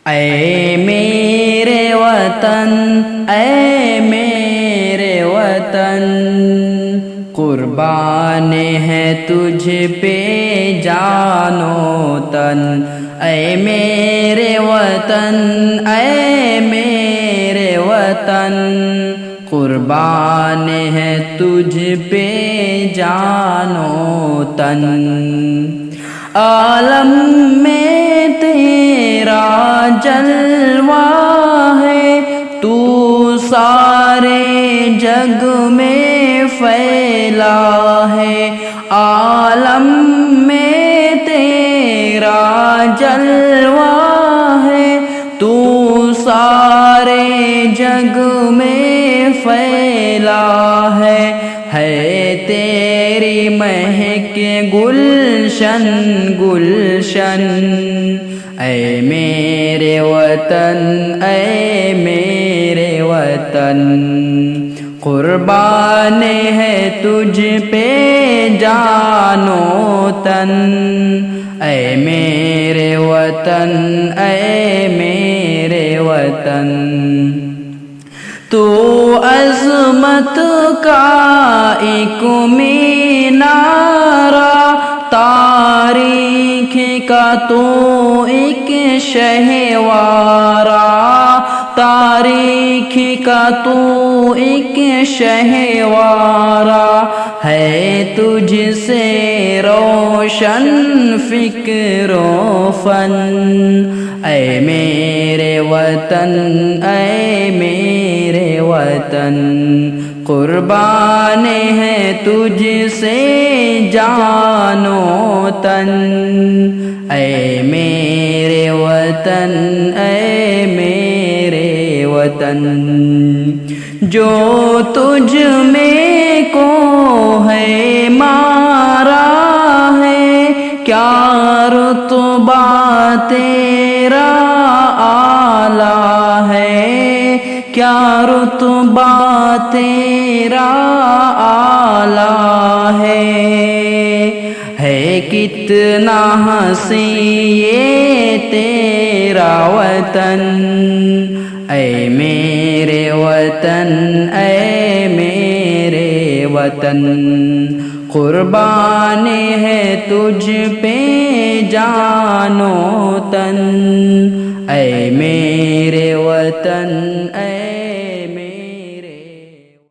اے میرے وطن، اے میرے وطن، قربان ہے تجھ پہ جان و تن۔ اے میرے وطن، اے میرے وطن، قربان ہے تجھ پہ جان و تن۔ عالم میں تیرا جلوہ ہے، تو سارے جگ میں پھیلا ہے۔ عالم میں تیرا جلوہ ہے، تو سارے جگ میں پھیلا ہے تیری مہک گلشن گلشن۔ اے میرے وطن، اے میرے وطن، قربان ہے تجھ پہ جان و تن۔ اے میرے وطن، اے میرے وطن، تو عظمت کا ایک مینارہ، تاریخ کا تو ایک شہوارہ، تاریخ کا تو ایک شہوارہ، ہے تجھ سے روشن فکر و فن۔ اے میرے وطن، اے میرے وطن، قربان ہے تجھ سے جان و تن۔ اے میرے وطن، اے میرے وطن، جو تجھ میں کو ہے مارا ہے، کیا رتبہ تیرا اعلیٰ ہے، کیا رتبہ تیرا اعلیٰ ہے کتنا حسین یہ تیرا وطن۔ اے میرے وطن، اے میرے وطن، قربان ہے تجھ پہ جان و تن۔ اے میرے وطن، اے